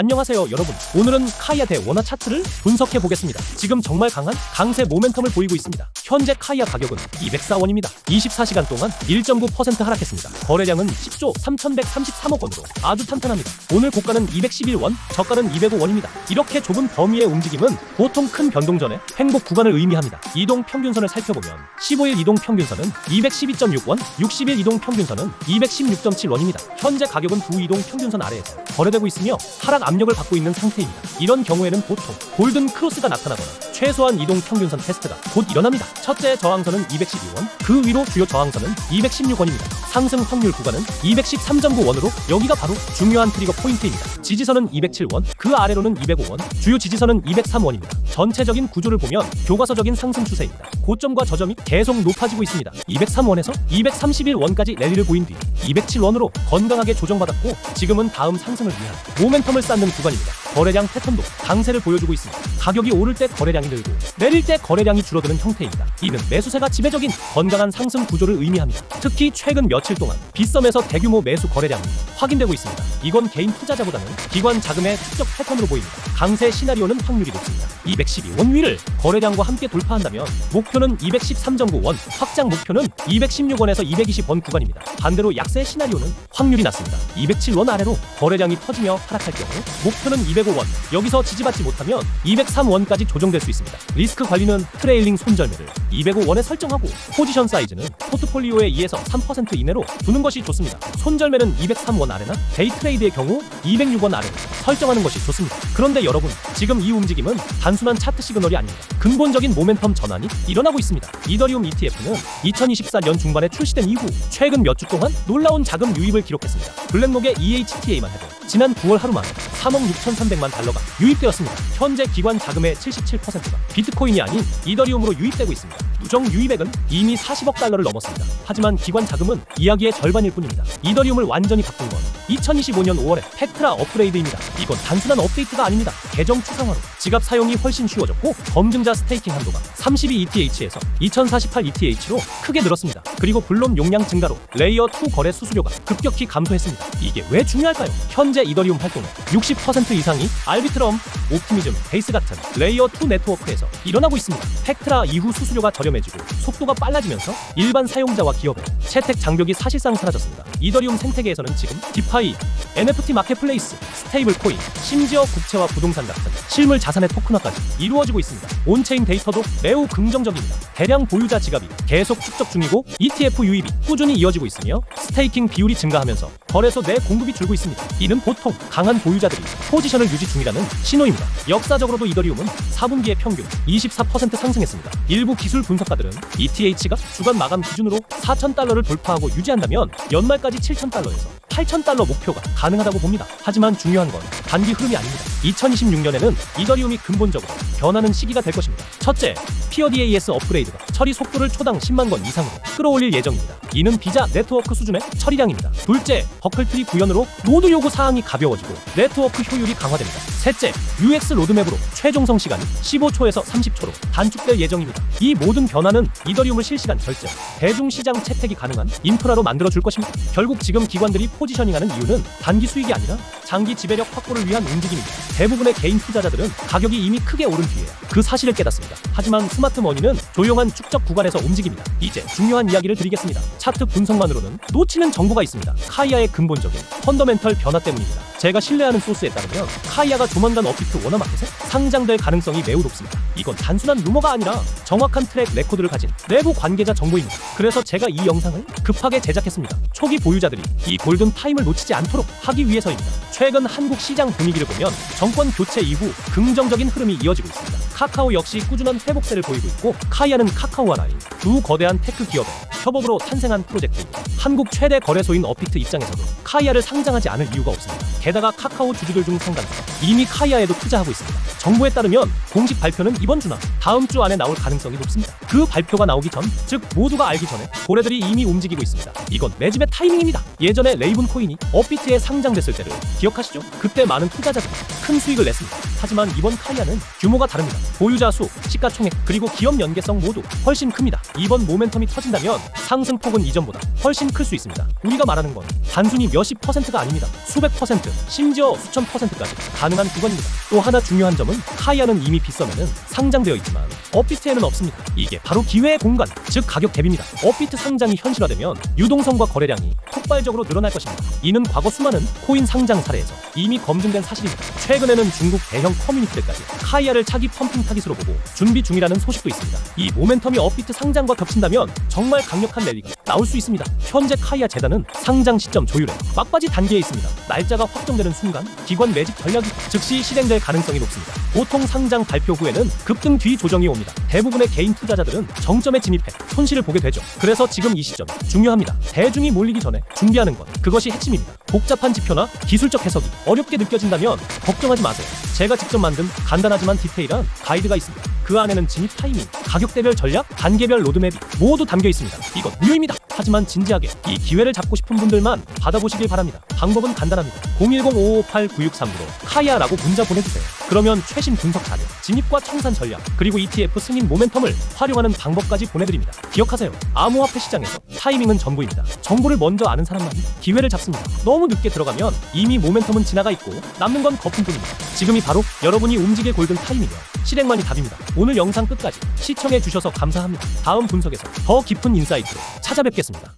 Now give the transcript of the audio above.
안녕하세요 여러분. 오늘은 카이아 대 원화 차트를 분석해 보겠습니다. 지금 정말 강한 강세 모멘텀을 보이고 있습니다. 현재 카이아 가격은 204원입니다. 24시간 동안 1.9% 하락했습니다. 거래량은 10조 3133억 원으로 아주 탄탄합니다. 오늘 고가는 211원, 저가는 205원입니다. 이렇게 좁은 범위의 움직임은 보통 큰 변동 전에 횡복 구간을 의미합니다. 이동 평균선을 살펴보면 15일 이동 평균선은 212.6원, 60일 이동 평균선은 216.7원입니다. 현재 가격은 두 이동 평균선 아래에서 거래되고 있으며 하락 압력을 받고 있는 상태입니다. 이런 경우에는 보통 골든 크로스가 나타나거나 최소한 이동 평균선 테스트가 곧 일어납니다. 첫째 저항선은 212원, 그 위로 주요 저항선은 216원입니다. 상승 확률 구간은 213.9원으로 여기가 바로 중요한 트리거 포인트입니다. 지지선은 207원, 그 아래로는 205원, 주요 지지선은 203원입니다. 전체적인 구조를 보면 교과서적인 상승 추세입니다. 고점과 저점이 계속 높아지고 있습니다. 203원에서 231원까지 랠리를 보인 뒤 207원으로 건강하게 조정받았고 지금은 다음 상승을 위한 모멘텀을 쌓는 구간입니다. 거래량 패턴도 강세를 보여주고 있습니다. 가격이 오를 때 거래량이 늘고 내릴 때 거래량이 줄어드는 형태입니다. 이는 매수세가 지배적인 건강한 상승 구조를 의미합니다. 특히 최근 며칠 동안 빗썸에서 대규모 매수 거래량이 확인되고 있습니다. 이건 개인 투자자보다는 기관 자금의 축적 패턴으로 보입니다. 강세 시나리오는 확률이 높습니다. 212원 위를 거래량과 함께 돌파한다면 목표는 213.9원, 확장 목표는 216원에서 220원 구간입니다. 반대로 약세 시나리오는 확률이 낮습니다. 207원 아래로 거래량이 터지며 하락할 경우 목표는 205원, 여기서 지지받지 못하면 203원까지 조정될 수 있습니다. 리스크 관리는 트레일링 손절매를 205원에 설정하고 포지션 사이즈는 포트폴리오의 2에서 3% 이내로 두는 것이 좋습니다. 손절매는 203원 아래나 데이 트레이드의 경우 206원 아래로 설정하는 것이 좋습니다. 그런데 여러분, 지금 이 움직임은 단순한 차트 시그널이 아닙니다. 근본적인 모멘텀 전환이 일어나고 있습니다. 이더리움 ETF는 2024년 중반에 출시된 이후 최근 몇 주 동안 놀라운 자금 유입을 기록했습니다. 블랙록의 EHTA만 해도 지난 9월 하루 만에 3억 6,300만 달러가 유입되었습니다. 현재 기관 자금의 77%가 비트코인이 아닌 이더리움으로 유입되고 있습니다. 누적 유입액은 이미 40억 달러를 넘었습니다. 하지만 기관 자금은 이야기의 절반일 뿐입니다. 이더리움을 완전히 바꾼 건 2025년 5월에 팩트라 업그레이드입니다. 이건 단순한 업데이트가 아닙니다. 계정 추상화로 지갑 사용이 훨씬 쉬워졌고 검증자 스테이킹 한도가 32 ETH에서 2048 ETH로 크게 늘었습니다. 그리고 블록 용량 증가로 레이어 2 거래 수수료가 급격히 감소했습니다. 이게 왜 중요할까요? 현재 이더리움 활동의 60% 이상이 알비트럼, 옵티미즘, 베이스 같은 레이어 2 네트워크에서 일어나고 있습니다. 팩트라 이후 수수료가 저렴해지고 속도가 빨라지면서 일반 사용자와 기업의 채택 장벽이 사실상 사라졌습니다. 이더리움 생태계에서는 지금 디파이, NFT 마켓플레이스, 스테이블 코인, 심지어 국채와 부동산 같은 실물 자산의 토큰화까지 이루어지고 있습니다. 온체인 데이터도 매우 긍정적입니다. 대량 보유자 지갑이 계속 축적 중이고 ETF 유입이 꾸준히 이어지고 있으며 스테이킹 비율이 증가하면서 거래소 내 공급이 줄고 있습니다. 이는 보통 강한 보유자들이 포지션을 유지 중이라는 신호입니다. 역사적으로도 이더리움은 4분기에 평균 24% 상승했습니다. 일부 기술 분석가들은 ETH가 주간 마감 기준으로 4,000달러를 돌파하고 유지한다면 연말까지 7,000달러에서 8,000달러 목표가 가능하다고 봅니다. 하지만 중요한 건 단기 흐름이 아닙니다. 2026년에는 이더리움이 근본적으로 변하는 시기가 될 것입니다. 첫째, 피어 DAS 업그레이드가 처리 속도를 초당 10만 건 이상으로 끌어올릴 예정입니다. 이는 비자 네트워크 수준의 처리량입니다. 둘째, 버클트리 구현으로 노드 요구 사항이 가벼워지고 네트워크 효율이 강화됩니다. 셋째, UX 로드맵으로 최종 성 시간이 15초에서 30초로 단축될 예정입니다. 이 모든 변화는 이더리움을 실시간 결제, 대중시장 채택이 가능한 인프라로 만들어줄 것입니다. 결국 지금 기관들이 포지셔닝하는 이유는 단기 수익이 아니라 장기 지배력 확보를 위한 움직임입니다. 대부분의 개인 투자자들은 가격이 이미 크게 오른 뒤에 그 사실을 깨닫습니다. 하지만 스마트 머니는 조용한 축적 구간에서 움직입니다. 이제 중요한 이야기를 드리겠습니다. 차트 분석만으로는 놓치는 정보가 있습니다. 카이아의 근본적인 펀더멘털 변화 때문입니다. 제가 신뢰하는 소스에 따르면 카이아가 조만간 업비트 원화마켓에 상장될 가능성이 매우 높습니다. 이건 단순한 루머가 아니라 정확한 트랙 레코드를 가진 내부 관계자 정보입니다. 그래서 제가 이 영상을 급하게 제작했습니다. 초기 보유자들이 이 골든 타임을 놓치지 않도록 하기 위해서입니다. 최근 한국 시장 분위기를 보면 정권 교체 이후 긍정적인 흐름이 이어지고 있습니다. 카카오 역시 꾸준한 회복세를 보이고 있고 카이아는 카카오와 라인 두 거대한 테크 기업의 협업으로 탄생한 프로젝트입니다. 한국 최대 거래소인 업비트 입장에서도 카이아를 상장하지 않을 이유가 없습니다. 게다가 카카오 주주들 중 상당수가 이미 카이아에도 투자하고 있습니다. 정부에 따르면 공식 발표는 이번 주나 다음 주 안에 나올 가능성이 높습니다. 그 발표가 나오기 전, 즉 모두가 알기 전에 고래들이 이미 움직이고 있습니다. 이건 매집의 타이밍입니다. 예전에 레이븐 코인이 업비트에 상장됐을 때를 기억하시죠? 그때 많은 투자자들이 큰 수익을 냈습니다. 하지만 이번 카이아는 규모가 다릅니다. 보유자 수, 시가총액, 그리고 기업 연계성 모두 훨씬 큽니다. 이번 모멘텀이 터진다면 상승폭은 이전보다 훨씬 클 수 있습니다. 우리가 말하는 건 단순히 몇십 퍼센트가 아닙니다. 수백 퍼센트, 심지어 수천 퍼센트까지 가능한 구간입니다. 또 하나 중요한 점은 카이아는 이미 빗썸에는 상장되어 있지만 업비트에는 없습니다. 이게 바로 기회의 공간, 즉 가격 갭입니다. 업비트 상장이 현실화되면 유동성과 거래량이 폭발적으로 늘어날 것입니다. 이는 과거 수많은 코인 상장 사례에서 이미 검증된 사실입니다. 최근에는 중국 대형 커뮤니티들까지 카이아를 차기 펌핑 타깃으로 보고 준비 중이라는 소식도 있습니다. 이 모멘텀이 업비트 상장과 겹친다면 정말 강력한 랠리가 나올 수 있습니다. 현재 카이아 재단은 상장 시점 조율에 막바지 단계에 있습니다. 날짜가 확정되는 순간 기관 매집 전략이 즉시 실행될 가능성이 높습니다. 보통 상장 발표 후에는 급등 뒤 조정이 옵니다. 대부분의 개인 투자자들은 정점에 진입해 손실을 보게 되죠. 그래서 지금 이 시점이 중요합니다. 대중이 몰리기 전에 준비하는 것, 그것이 핵심입니다. 복잡한 지표나 기술적 해석이 어렵게 느껴진다면 걱정하지 마세요. 제가 직접 만든 간단하지만 디테일한 가이드가 있습니다. 그 안에는 진입 타이밍, 가격대별 전략, 단계별 로드맵이 모두 담겨 있습니다. 이건 무료입니다. 하지만 진지하게 이 기회를 잡고 싶은 분들만 받아보시길 바랍니다. 방법은 간단합니다. 010-558-9639로 카이아라고 문자 보내주세요. 그러면 최신 분석 자료, 진입과 청산 전략, 그리고 ETF 승인 모멘텀을 활용하는 방법까지 보내드립니다. 기억하세요. 암호화폐 시장에서 타이밍은 전부입니다. 정보를 먼저 아는 사람만 기회를 잡습니다. 너무 늦게 들어가면 이미 모멘텀은 지나가 있고 남는 건 거품뿐입니다. 지금이 바로 여러분이 움직일 골든 타임이며 실행만이 답입니다. 오늘 영상 끝까지 시청해 주셔서 감사합니다. 다음 분석에서 더 깊은 인사이트로 찾아뵙겠습니다.